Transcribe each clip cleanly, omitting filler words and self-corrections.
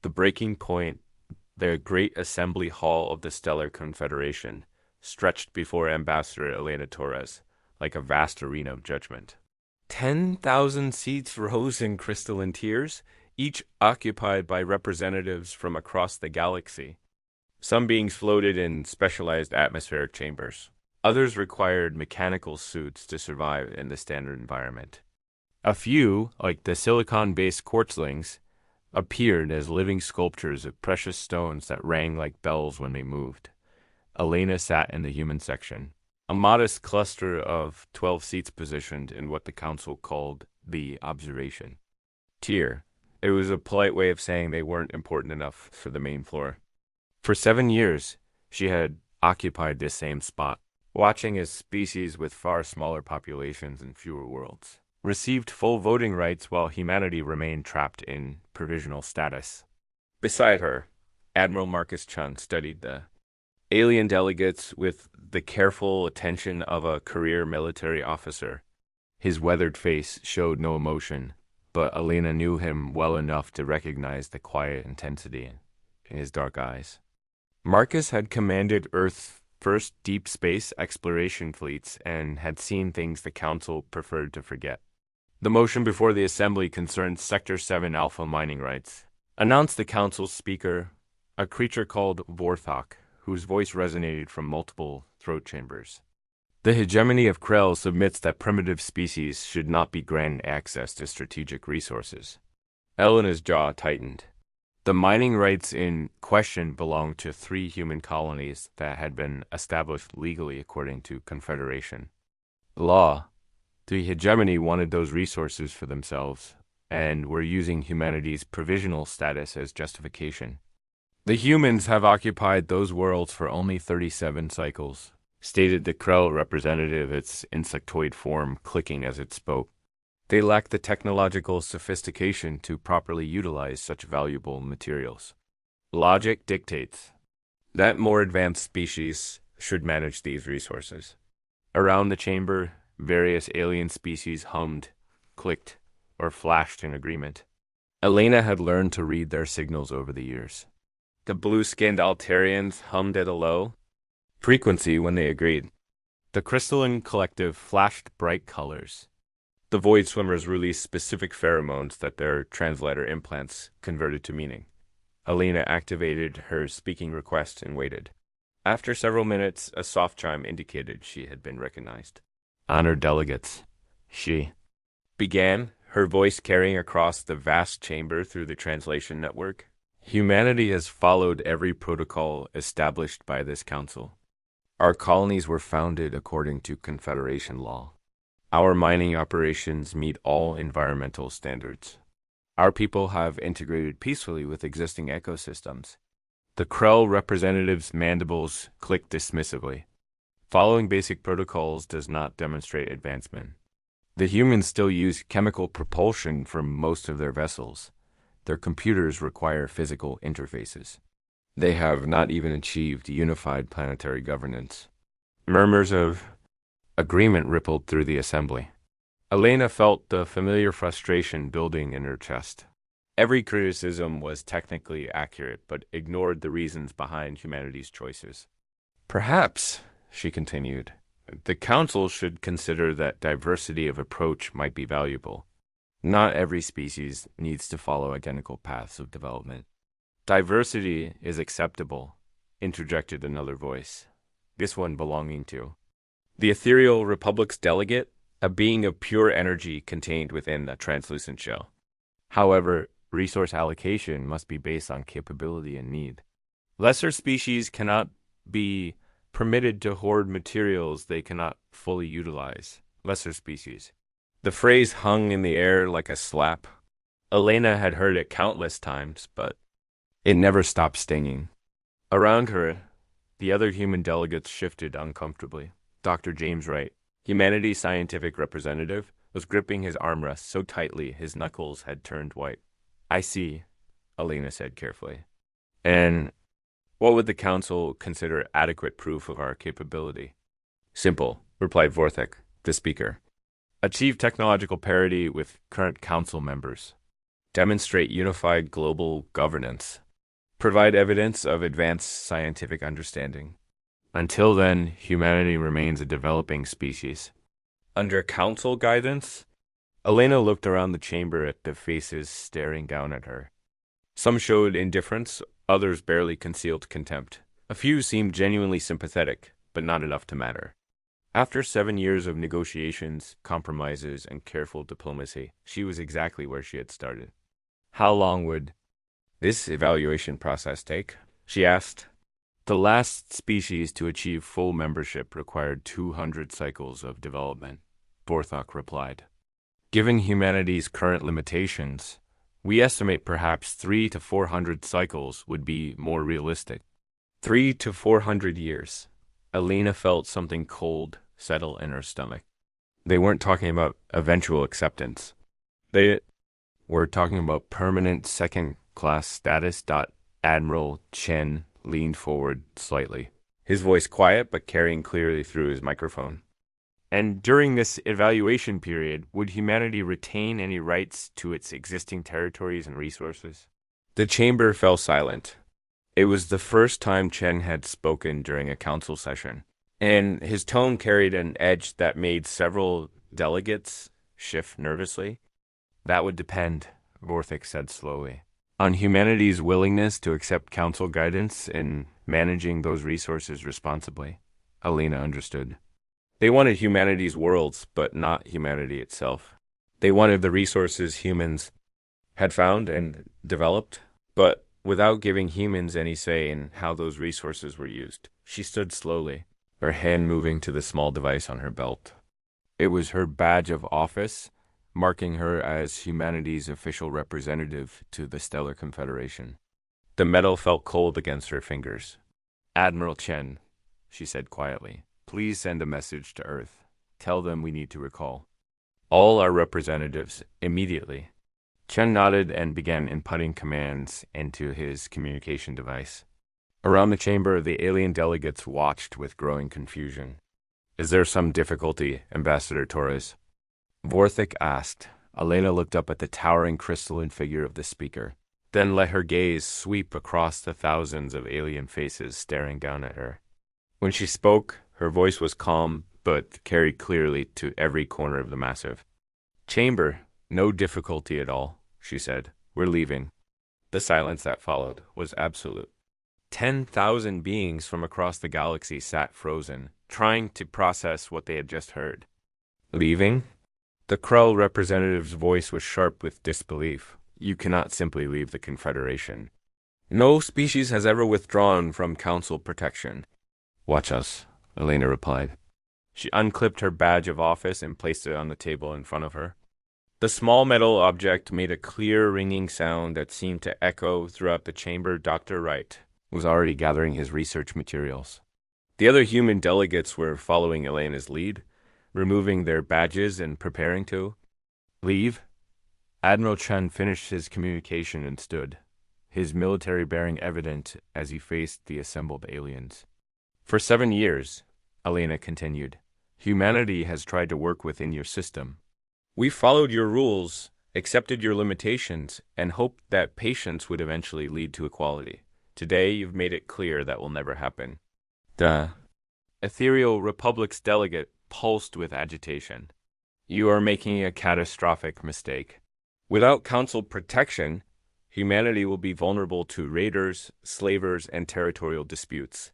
The breaking point, the great assembly hall of the Stellar Confederation, stretched before Ambassador Elena Torres, like a vast arena of judgment. 10,000 seats rose in crystalline tiers, each occupied by representatives from across the galaxy. Some beings floated in specialized atmospheric chambers. Others required mechanical suits to survive in the standard environment. A few, like the silicon-based quartzlings, appeared as living sculptures of precious stones that rang like bells when they moved. Elena sat in the human section, a modest cluster of 12 seats positioned in what the council called the observation tier. It was a polite way of saying they weren't important enough for the main floor. For 7 years, she had occupied this same spot, watching as species with far smaller populations and fewer worlds received full voting rights while humanity remained trapped in provisional status. Beside her, Admiral Marcus Chun studied the alien delegates with the careful attention of a career military officer. His weathered face showed no emotion, but Elena knew him well enough to recognize the quiet intensity in his dark eyes. Marcus had commanded Earth's first deep space exploration fleets and had seen things the Council preferred to forget. The motion before the Assembly concerned Sector 7 Alpha mining rights, announced the Council's speaker, a creature called Vorthok, whose voice resonated from multiple throat chambers. The hegemony of Krell submits that primitive species should not be granted access to strategic resources. Elena's jaw tightened. The mining rights in question belonged to 3 human colonies that had been established legally according to Confederation law. The hegemony wanted those resources for themselves, and were using humanity's provisional status as justification. The humans have occupied those worlds for only 37 cycles, stated the Krell representative, its insectoid form clicking as it spoke. They lack the technological sophistication to properly utilize such valuable materials. Logic dictates that more advanced species should manage these resources. Around the chamber, various alien species hummed, clicked, or flashed in agreement. Elena had learned to read their signals over the years. The blue-skinned Altarians hummed at a low frequency when they agreed. The crystalline collective flashed bright colors. The void swimmers released specific pheromones that their translator implants converted to meaning. Elena activated her speaking request and waited. After several minutes, a soft chime indicated she had been recognized. Honored delegates, she began, her voice carrying across the vast chamber through the translation network. Humanity has followed every protocol established by this council. Our colonies were founded according to Confederation law. Our mining operations meet all environmental standards. Our people have integrated peacefully with existing ecosystems. The Krell representative's mandibles clicked dismissively. Following basic protocols does not demonstrate advancement. The humans still use chemical propulsion for most of their vessels. Their computers require physical interfaces. They have not even achieved unified planetary governance. Murmurs of agreement rippled through the assembly. Elena felt the familiar frustration building in her chest. Every criticism was technically accurate, but ignored the reasons behind humanity's choices. Perhaps, she continued, the Council should consider that diversity of approach might be valuable. Not every species needs to follow identical paths of development. Diversity is acceptable, interjected another voice, this one belonging to the Ethereal Republic's delegate, a being of pure energy contained within a translucent shell. However, resource allocation must be based on capability and need. Lesser species cannot be permitted to hoard materials they cannot fully utilize. Lesser species. The phrase hung in the air like a slap. Elena had heard it countless times, but it never stopped stinging. Around her, the other human delegates shifted uncomfortably. Dr. James Wright, humanity's scientific representative, was gripping his armrest so tightly his knuckles had turned white. I see, Elena said carefully. And what would the Council consider adequate proof of our capability? Simple, replied Vorthek, the speaker. Achieve technological parity with current Council members. demonstrate unified global governance, provide evidence of advanced scientific understanding. Until then, humanity remains a developing species. Under council guidance, Elena looked around the chamber at the faces staring down at her. Some showed indifference, others barely concealed contempt. A few seemed genuinely sympathetic, but not enough to matter. After 7 years of negotiations, compromises, and careful diplomacy, she was exactly where she had started. How long would this evaluation process take? She asked. The last species to achieve full membership required 200 cycles of development, Borthok replied. Given humanity's current limitations, we estimate perhaps 300 to 400 cycles would be more realistic. 300 to 400 years. Elena felt something cold settle in her stomach. They weren't talking about eventual acceptance. They were talking about permanent second-class status. Admiral Chen leaned forward slightly, his voice quiet but carrying clearly through his microphone. And during this evaluation period, would humanity retain any rights to its existing territories and resources? The chamber fell silent. It was the first time Chen had spoken during a council session, and his tone carried an edge that made several delegates shift nervously. That would depend, Borthwick said slowly, on humanity's willingness to accept council guidance in managing those resources responsibly. Elena understood. They wanted humanity's worlds, but not humanity itself. They wanted the resources humans had found and developed, but without giving humans any say in how those resources were used. She stood slowly, her hand moving to the small device on her belt. It was her badge of office, marking her as humanity's official representative to the Stellar Confederation. The metal felt cold against her fingers. Admiral Chen, she said quietly, please send a message to Earth. Tell them we need to recall all our representatives immediately. Chen nodded and began inputting commands into his communication device. Around the chamber, the alien delegates watched with growing confusion. Is there some difficulty, Ambassador Torres? Vorthik asked. Elena looked up at the towering crystalline figure of the speaker, then let her gaze sweep across the thousands of alien faces staring down at her. When she spoke, her voice was calm, but carried clearly to every corner of the massive chamber. No difficulty at all, she said. We're leaving. The silence that followed was absolute. 10,000 beings from across the galaxy sat frozen, trying to process what they had just heard. Leaving? The Krell representative's voice was sharp with disbelief. You cannot simply leave the Confederation. No species has ever withdrawn from Council protection. Watch us, Elena replied. She unclipped her badge of office and placed it on the table in front of her. The small metal object made a clear ringing sound that seemed to echo throughout the chamber. Dr. Wright was already gathering his research materials. The other human delegates were following Elena's lead, removing their badges and preparing to leave. Admiral Chen finished his communication and stood, his military bearing evident as he faced the assembled aliens. For 7 years, Elena continued, humanity has tried to work within your system. We followed your rules, accepted your limitations, and hoped that patience would eventually lead to equality. Today, you've made it clear that will never happen. The Ethereal Republic's delegate pulsed with agitation. You are making a catastrophic mistake. Without Council protection, humanity will be vulnerable to raiders, slavers, and territorial disputes.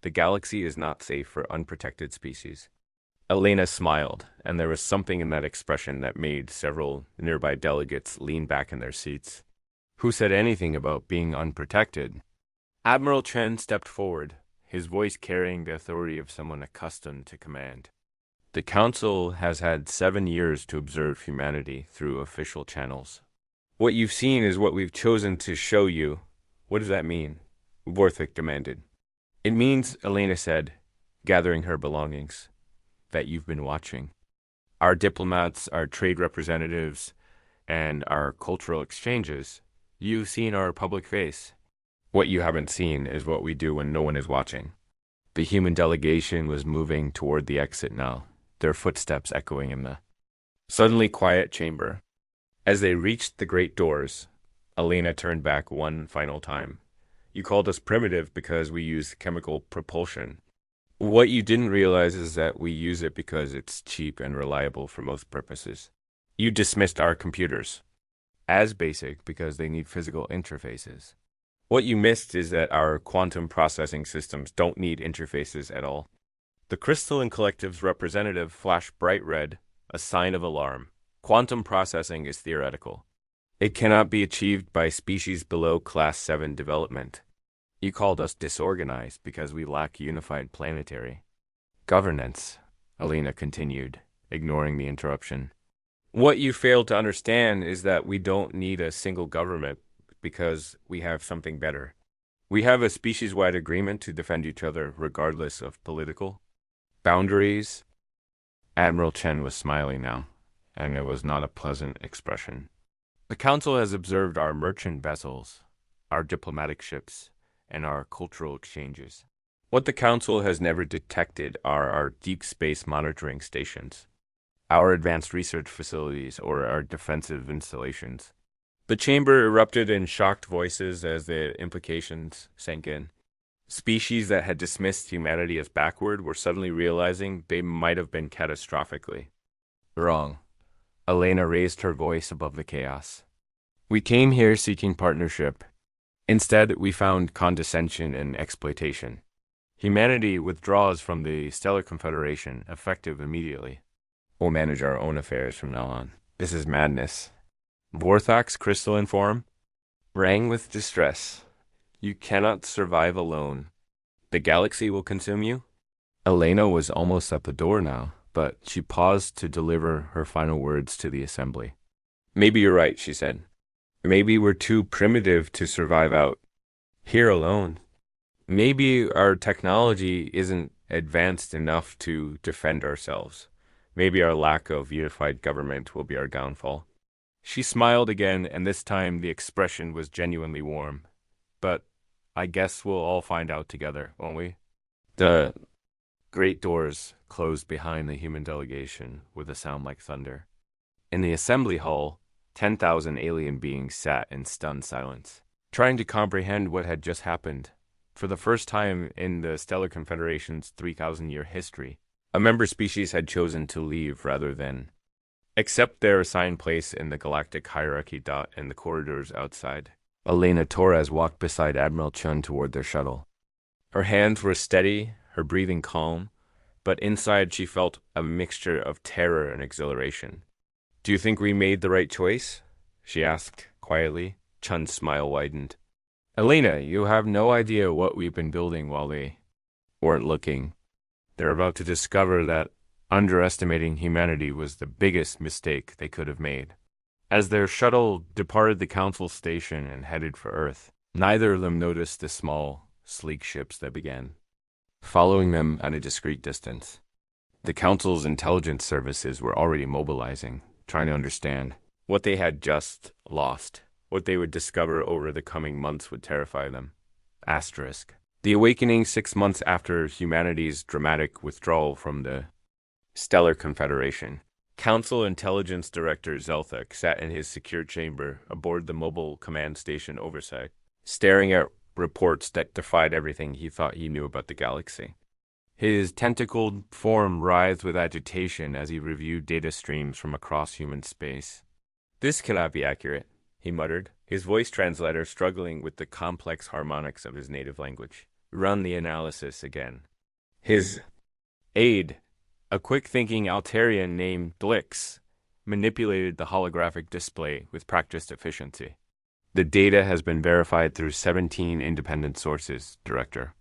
The galaxy is not safe for unprotected species. Elena smiled, and there was something in that expression that made several nearby delegates lean back in their seats. Who said anything about being unprotected? Admiral Chen stepped forward, his voice carrying the authority of someone accustomed to command. The Council has had 7 years to observe humanity through official channels. What you've seen is what we've chosen to show you. What does that mean? Vorthik demanded. It means, Elena said, gathering her belongings, that you've been watching. Our diplomats, our trade representatives, and our cultural exchanges. You've seen our public face. What you haven't seen is what we do when no one is watching. The human delegation was moving toward the exit now, their footsteps echoing in the suddenly quiet chamber. As they reached the great doors, Elena turned back one final time. You called us primitive because we use chemical propulsion. What you didn't realize is that we use it because it's cheap and reliable for most purposes. You dismissed our computers as basic because they need physical interfaces. What you missed is that our quantum processing systems don't need interfaces at all. The crystalline collective's representative flashed bright red, a sign of alarm. Quantum processing is theoretical. It cannot be achieved by species below Class 7 development. You called us disorganized because we lack unified planetary governance, Alina continued, ignoring the interruption. What you failed to understand is that we don't need a single government because we have something better. We have a species-wide agreement to defend each other regardless of political boundaries. Admiral Chen was smiling now, and it was not a pleasant expression. The Council has observed our merchant vessels, our diplomatic ships, and our cultural exchanges. What the Council has never detected are our deep space monitoring stations, our advanced research facilities, or our defensive installations. The chamber erupted in shocked voices as the implications sank in. Species that had dismissed humanity as backward were suddenly realizing they might have been catastrophically wrong. Elena raised her voice above the chaos. We came here seeking partnership. Instead, we found condescension and exploitation. Humanity withdraws from the Stellar Confederation, effective immediately. We'll manage our own affairs from now on. This is madness. Vorthak's crystalline form rang with distress. You cannot survive alone. The galaxy will consume you. Elena was almost at the door now, but she paused to deliver her final words to the assembly. Maybe you're right, she said. Maybe we're too primitive to survive out here alone. Maybe our technology isn't advanced enough to defend ourselves. Maybe our lack of unified government will be our downfall. She smiled again, and this time the expression was genuinely warm. But I guess we'll all find out together, won't we? The great doors closed behind the human delegation with a sound like thunder. In the assembly hall, 10,000 alien beings sat in stunned silence, trying to comprehend what had just happened. For the first time in the Stellar Confederation's 3,000-year history, a member species had chosen to leave rather than accept their assigned place in the galactic hierarchy. In the corridors outside, Elena Torres walked beside Admiral Chun toward their shuttle. Her hands were steady, her breathing calm, but inside she felt a mixture of terror and exhilaration. Do you think we made the right choice? She asked quietly. Chun's smile widened. Elena, you have no idea what we've been building while they weren't looking. They're about to discover that underestimating humanity was the biggest mistake they could have made. As their shuttle departed the Council station and headed for Earth, neither of them noticed the small, sleek ships that began following them at a discreet distance. The Council's intelligence services were already mobilizing, trying to understand what they had just lost. What they would discover over the coming months would terrify them. Asterisk. The awakening 6 months after humanity's dramatic withdrawal from the Stellar Confederation. Council Intelligence Director Zelthek sat in his secure chamber aboard the mobile command station oversight, staring at reports that defied everything he thought he knew about the galaxy. His tentacled form writhed with agitation as he reviewed data streams from across human space. This cannot be accurate, he muttered, his voice translator struggling with the complex harmonics of his native language. Run the analysis again. His aide, a quick-thinking Altarian named Blix, manipulated the holographic display with practiced efficiency. The data has been verified through 17 independent sources, Director.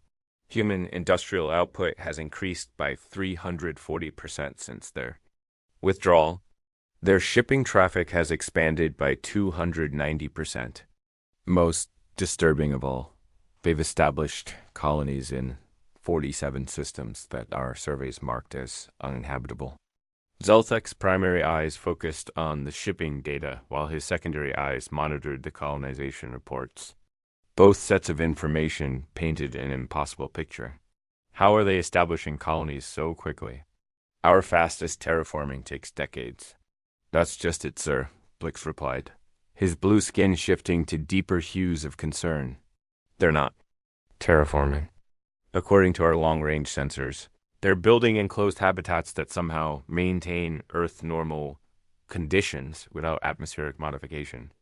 Human industrial output has increased by 340% since their withdrawal. Their shipping traffic has expanded by 290%. Most disturbing of all, they've established colonies in 47 systems that our surveys marked as uninhabitable. Zelthek's primary eyes focused on the shipping data, while his secondary eyes monitored the colonization reports. Both sets of information painted an impossible picture. How are they establishing colonies so quickly? Our fastest terraforming takes decades. That's just it, sir, Blix replied, his blue skin shifting to deeper hues of concern. They're not terraforming. According to our long-range sensors, they're building enclosed habitats that somehow maintain Earth-normal conditions without atmospheric modification.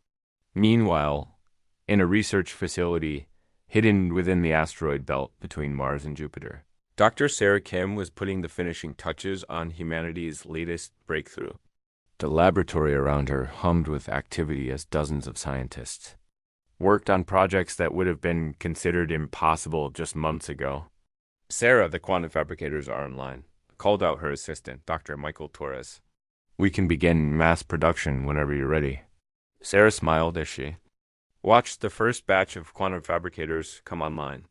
Meanwhile, in a research facility hidden within the asteroid belt between Mars and Jupiter, Dr. Sarah Kim was putting the finishing touches on humanity's latest breakthrough. The laboratory around her hummed with activity as dozens of scientists worked on projects that would have been considered impossible just months ago. Sarah, the quantum fabricators are online, called out her assistant, Dr. Michael Torres. We can begin mass production whenever you're ready. Sarah smiled as she watched the first batch of quantum fabricators come online.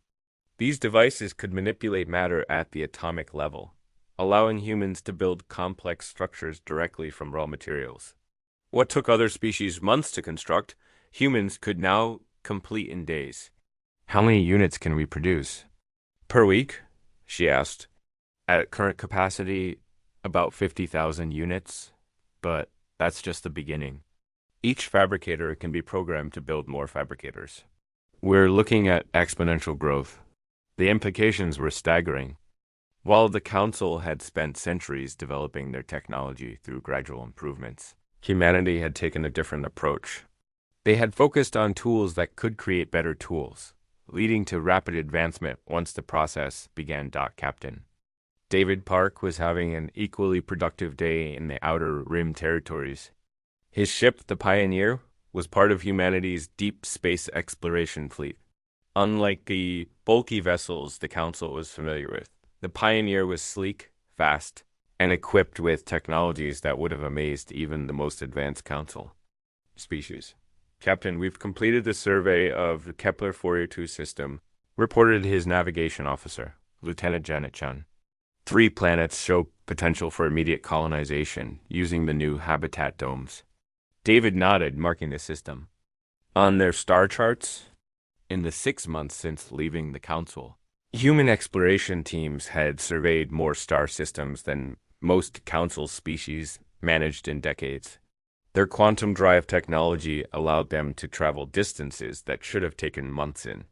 These devices could manipulate matter at the atomic level, allowing humans to build complex structures directly from raw materials. What took other species months to construct, humans could now complete in days. How many units can we produce? Per week? She asked. At current capacity, about 50,000 units, but that's just the beginning. Each fabricator can be programmed to build more fabricators. We're looking at exponential growth. The implications were staggering. While the Council had spent centuries developing their technology through gradual improvements, humanity had taken a different approach. They had focused on tools that could create better tools, leading to rapid advancement once the process began. Captain David Park was having an equally productive day in the Outer Rim territories. His ship, the Pioneer, was part of humanity's deep space exploration fleet. Unlike the bulky vessels the Council was familiar with, the Pioneer was sleek, fast, and equipped with technologies that would have amazed even the most advanced Council species. Captain, we've completed the survey of the Kepler-482 system, reported his navigation officer, Lieutenant Janet Chun. 3 planets show potential for immediate colonization using the new habitat domes. David nodded, marking the system. On their star charts, in the 6 months since leaving the Council, human exploration teams had surveyed more star systems than most Council species managed in decades. Their quantum drive technology allowed them to travel distances that should have taken months in.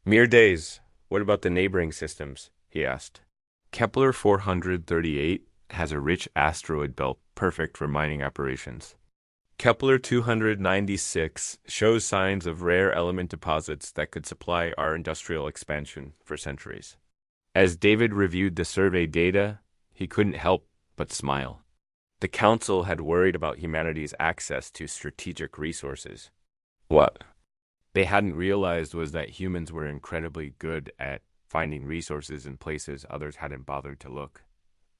Mere days. What about the neighboring systems? He asked. Kepler 438 has a rich asteroid belt perfect for mining operations. Kepler 296 shows signs of rare element deposits that could supply our industrial expansion for centuries. As David reviewed the survey data, he couldn't help but smile. The Council had worried about humanity's access to strategic resources. What they hadn't realized was that humans were incredibly good at finding resources in places others hadn't bothered to look.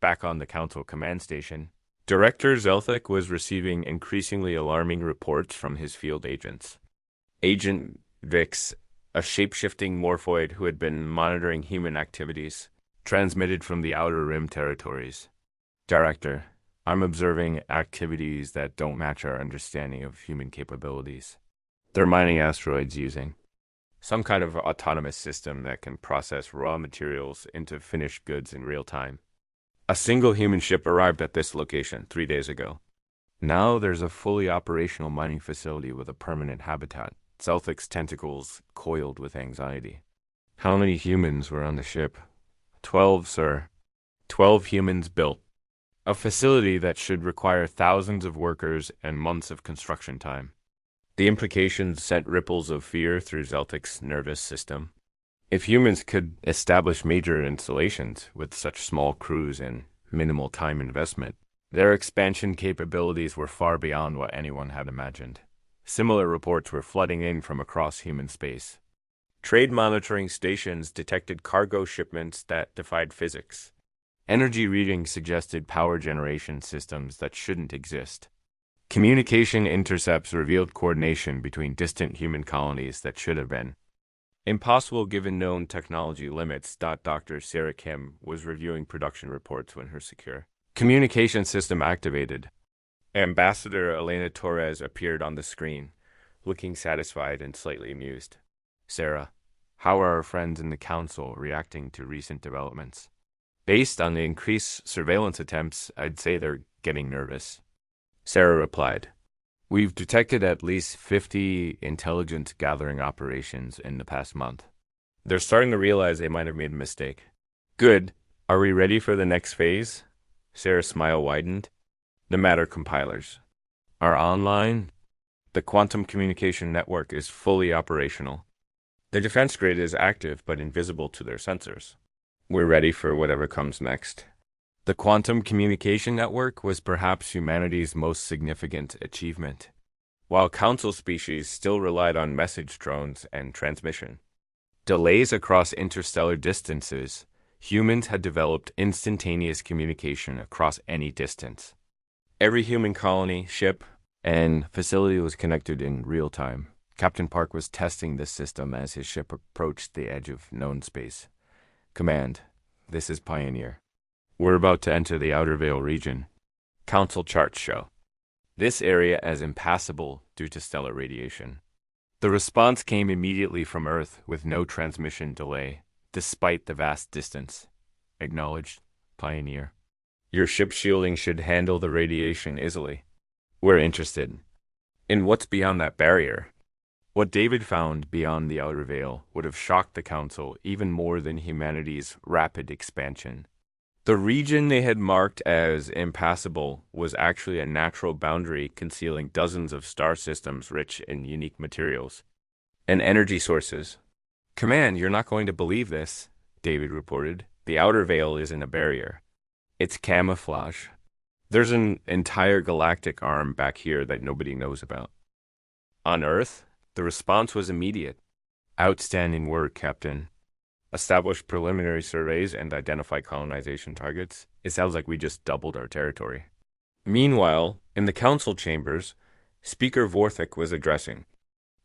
Back on the Council command station, Director Zelthik was receiving increasingly alarming reports from his field agents. Agent Vix, a shape-shifting morphoid who had been monitoring human activities, transmitted from the Outer Rim territories. Director, I'm observing activities that don't match our understanding of human capabilities. They're mining asteroids using some kind of autonomous system that can process raw materials into finished goods in real time. A single human ship arrived at this location 3 days ago. Now there's a fully operational mining facility with a permanent habitat. Zelthik's tentacles coiled with anxiety. How many humans were on the ship? 12, sir. 12 humans built. A facility that should require thousands of workers and months of construction time. The implications sent ripples of fear through Zelthik's nervous system. If humans could establish major installations with such small crews and minimal time investment, their expansion capabilities were far beyond what anyone had imagined. Similar reports were flooding in from across human space. Trade monitoring stations detected cargo shipments that defied physics. Energy readings suggested power generation systems that shouldn't exist. Communication intercepts revealed coordination between distant human colonies that should have been impossible given known technology limits. Dr. Sarah Kim was reviewing production reports when her secure communication system activated. Ambassador Elena Torres appeared on the screen, looking satisfied and slightly amused. Sarah, how are our friends in the Council reacting to recent developments? Based on the increased surveillance attempts, I'd say they're getting nervous. Sarah replied, We've detected at least 50 intelligence gathering operations in the past month. They're starting to realize they might have made a mistake. Good. Are we ready for the next phase? Sarah's smile widened. The matter compilers are online. The quantum communication network is fully operational. The defense grid is active but invisible to their sensors. We're ready for whatever comes next. The quantum communication network was perhaps humanity's most significant achievement. While council species still relied on message drones and transmission, delays across interstellar distances, humans had developed instantaneous communication across any distance. Every human colony, ship, and facility was connected in real time. Captain Park was testing this system as his ship approached the edge of known space. Command, this is Pioneer. We're about to enter the Outer Veil region. Council charts show this area as impassable due to stellar radiation. The response came immediately from Earth with no transmission delay, despite the vast distance. Acknowledged, Pioneer. Your ship shielding should handle the radiation easily. We're interested in what's beyond that barrier. What David found beyond the Outer Veil would have shocked the Council even more than humanity's rapid expansion. The region they had marked as impassable was actually a natural boundary concealing dozens of star systems rich in unique materials and energy sources. Command, you're not going to believe this, David reported. The Outer Veil isn't a barrier. It's camouflage. There's an entire galactic arm back here that nobody knows about. On Earth, the response was immediate. Outstanding work, Captain. Establish preliminary surveys and identify colonization targets. It sounds like we just doubled our territory. Meanwhile, in the council chambers, Speaker Vorthik was addressing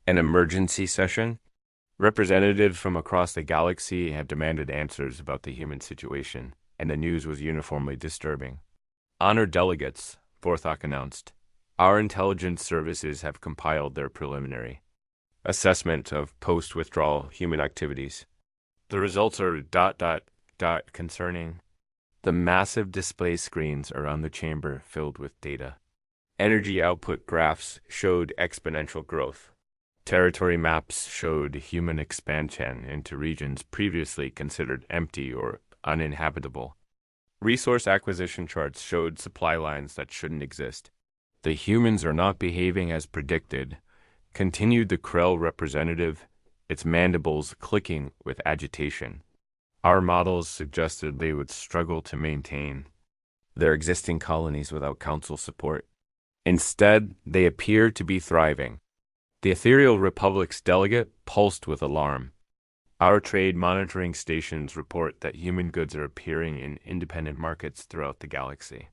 an emergency session. Representatives from across the galaxy have demanded answers about the human situation, and the news was uniformly disturbing. Honored delegates, Vorthik announced. Our intelligence services have compiled their preliminary assessment of post-withdrawal human activities. The results are ... concerning. The massive display screens around the chamber filled with data. Energy output graphs showed exponential growth. Territory maps showed human expansion into regions previously considered empty or uninhabitable. Resource acquisition charts showed supply lines that shouldn't exist. The humans are not behaving as predicted, continued the Krell representative, its mandibles clicking with agitation. Our models suggested they would struggle to maintain their existing colonies without council support. Instead, they appear to be thriving. The Ethereal Republic's delegate pulsed with alarm. Our trade monitoring stations report that human goods are appearing in independent markets throughout the galaxy.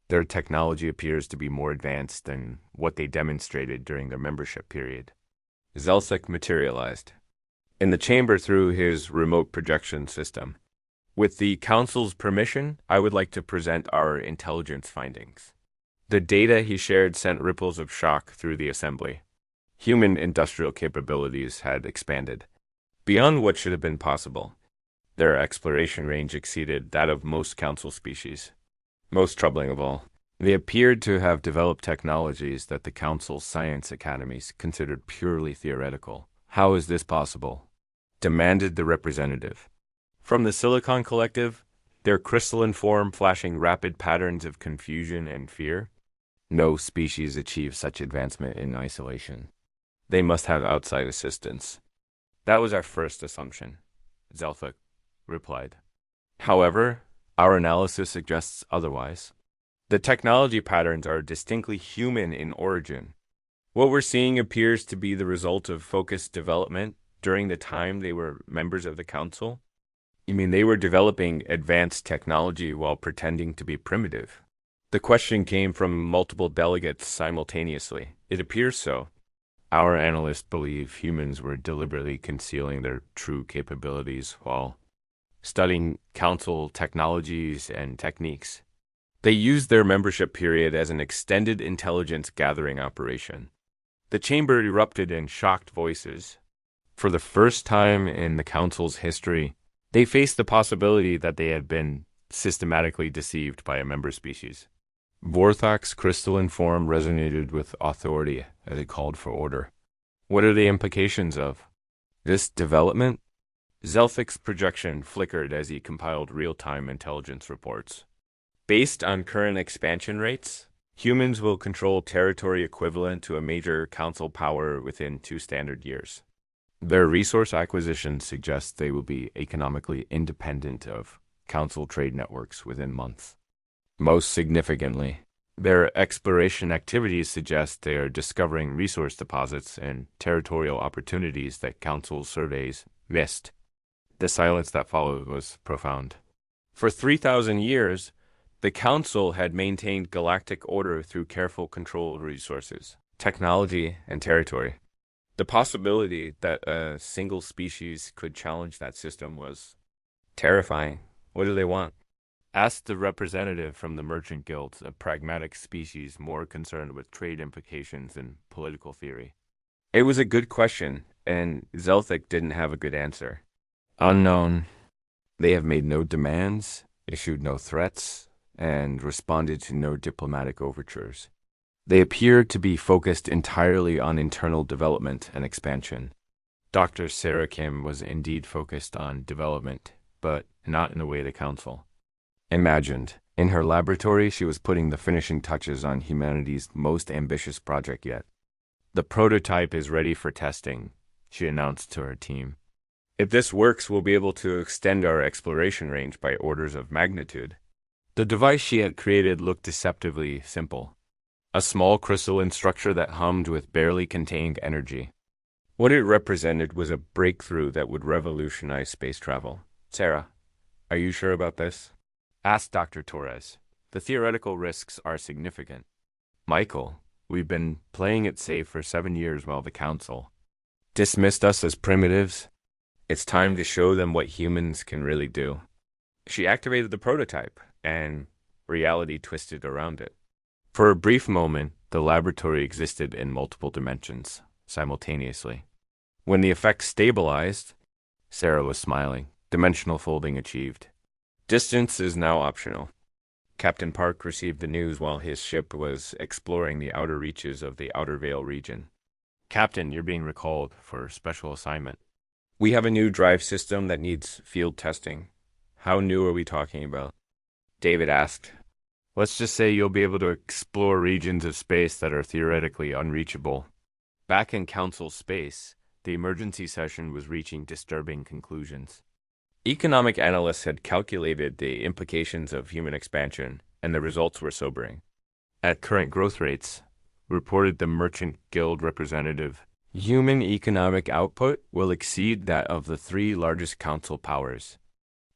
Their technology appears to be more advanced than what they demonstrated during their membership period. Zelsic materialized in the chamber through his remote projection system. With the Council's permission, I would like to present our intelligence findings. The data he shared sent ripples of shock through the assembly. Human industrial capabilities had expanded beyond what should have been possible. Their exploration range exceeded that of most Council species. Most troubling of all, they appeared to have developed technologies that the Council's science academies considered purely theoretical. How is this possible? Demanded the representative. From the Silicon Collective, their crystalline form flashing rapid patterns of confusion and fear. No species achieves such advancement in isolation. They must have outside assistance. That was our first assumption, Zelfik replied. However, our analysis suggests otherwise. The technology patterns are distinctly human in origin. What we're seeing appears to be the result of focused development during the time they were members of the Council. You mean they were developing advanced technology while pretending to be primitive? The question came from multiple delegates simultaneously. It appears so. Our analysts believe humans were deliberately concealing their true capabilities while studying Council technologies and techniques. They used their membership period as an extended intelligence gathering operation. The chamber erupted in shocked voices. For the first time in the Council's history, they faced the possibility that they had been systematically deceived by a member species. Vorthok's crystalline form resonated with authority as it called for order. What are the implications of this development? Zelthic's projection flickered as he compiled real-time intelligence reports. Based on current expansion rates, humans will control territory equivalent to a major council power within 2 standard years. Their resource acquisition suggests they will be economically independent of council trade networks within months. Most significantly, their exploration activities suggest they are discovering resource deposits and territorial opportunities that council surveys missed. The silence that followed was profound. For 3,000 years, the council had maintained galactic order through careful control of resources, technology, and territory. The possibility that a single species could challenge that system was terrifying. What do they want? Asked the representative from the Merchant Guild, a pragmatic species more concerned with trade implications than political theory. It was a good question, and Zelthic didn't have a good answer. Unknown. They have made no demands, issued no threats, and responded to no diplomatic overtures. They appear to be focused entirely on internal development and expansion. Dr. Sarah Kim was indeed focused on development, but not in the way the council imagined. In her laboratory, she was putting the finishing touches on humanity's most ambitious project yet. The prototype is ready for testing, she announced to her team. If this works, we'll be able to extend our exploration range by orders of magnitude. The device she had created looked deceptively simple. A small crystalline structure that hummed with barely contained energy. What it represented was a breakthrough that would revolutionize space travel. Sarah, are you sure about this? Asked Dr. Torres. The theoretical risks are significant. Michael, we've been playing it safe for 7 years while the council dismissed us as primitives. It's time to show them what humans can really do. She activated the prototype, and reality twisted around it. For a brief moment, the laboratory existed in multiple dimensions, simultaneously. When the effect stabilized, Sarah was smiling. Dimensional folding achieved. Distance is now optional. Captain Park received the news while his ship was exploring the outer reaches of the Outer Veil region. Captain, you're being recalled for special assignment. We have a new drive system that needs field testing. How new are we talking about? David asked. Let's just say you'll be able to explore regions of space that are theoretically unreachable. Back in Council space, the emergency session was reaching disturbing conclusions. Economic analysts had calculated the implications of human expansion, and the results were sobering. At current growth rates, reported the Merchant Guild representative, human economic output will exceed that of the 3 largest council powers,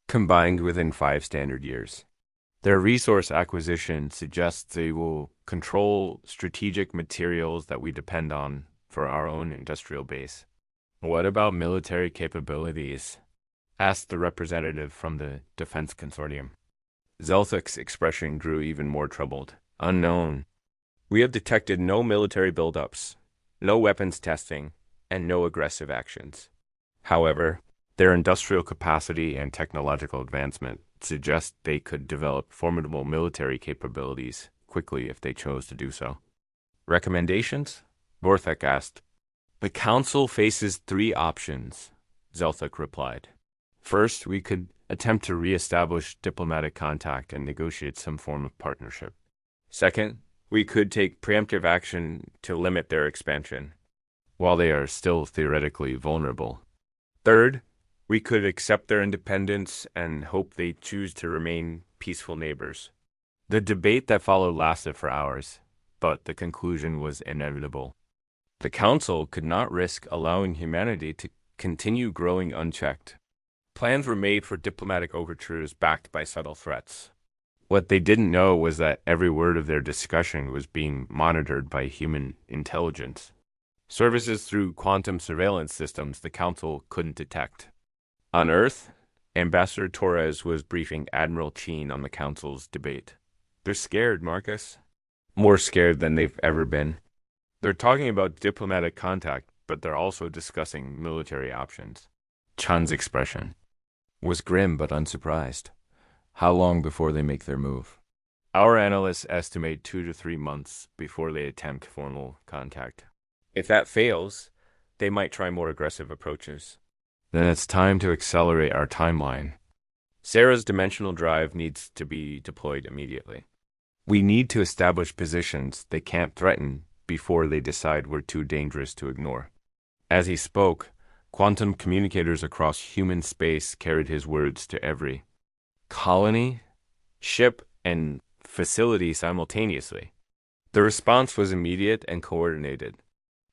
combined within 5 standard years. Their resource acquisition suggests they will control strategic materials that we depend on for our own industrial base. What about military capabilities? Asked the representative from the Defense Consortium. Zelthic's expression grew even more troubled. Unknown. We have detected no military buildups, no weapons testing, and no aggressive actions. However, their industrial capacity and technological advancement suggest they could develop formidable military capabilities quickly if they chose to do so. Recommendations? Vorthok asked. The Council faces 3 options, Zelthik replied. First, we could attempt to re-establish diplomatic contact and negotiate some form of partnership. Second, we could take preemptive action to limit their expansion, while they are still theoretically vulnerable. Third, we could accept their independence and hope they choose to remain peaceful neighbors. The debate that followed lasted for hours, but the conclusion was inevitable. The Council could not risk allowing humanity to continue growing unchecked. Plans were made for diplomatic overtures backed by subtle threats. What they didn't know was that every word of their discussion was being monitored by human intelligence. Services through quantum surveillance systems the Council couldn't detect. On Earth, Ambassador Torres was briefing Admiral Cheen on the Council's debate. They're scared, Marcus. More scared than they've ever been. They're talking about diplomatic contact, but they're also discussing military options. Chan's expression was grim but unsurprised. How long before they make their move? Our analysts estimate 2 to 3 months before they attempt formal contact. If that fails, they might try more aggressive approaches. Then it's time to accelerate our timeline. Sarah's dimensional drive needs to be deployed immediately. We need to establish positions they can't threaten before they decide we're too dangerous to ignore. As he spoke, quantum communicators across human space carried his words to every colony, ship, and facility simultaneously. The response was immediate and coordinated.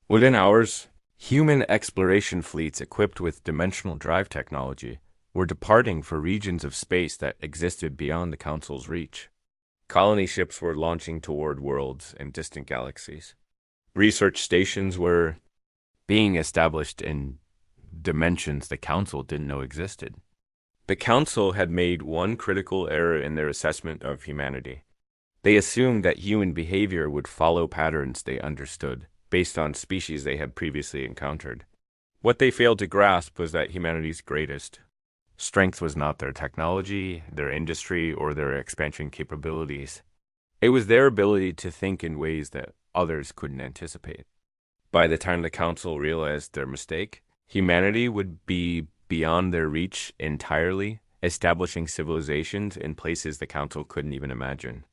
Within hours, human exploration fleets equipped with dimensional drive technology were departing for regions of space that existed beyond the Council's reach. Colony ships were launching toward worlds and distant galaxies. Research stations were being established in dimensions the Council didn't know existed. The Council had made one critical error in their assessment of humanity. They assumed that human behavior would follow patterns they understood, based on species they had previously encountered. What they failed to grasp was that humanity's greatest strength was not their technology, their industry, or their expansion capabilities. It was their ability to think in ways that others couldn't anticipate. By the time the Council realized their mistake, humanity would be beyond their reach entirely, establishing civilizations in places the Council couldn't even imagine.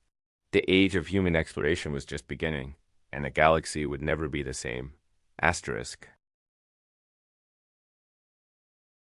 The age of human exploration was just beginning, and the galaxy would never be the same. Asterisk.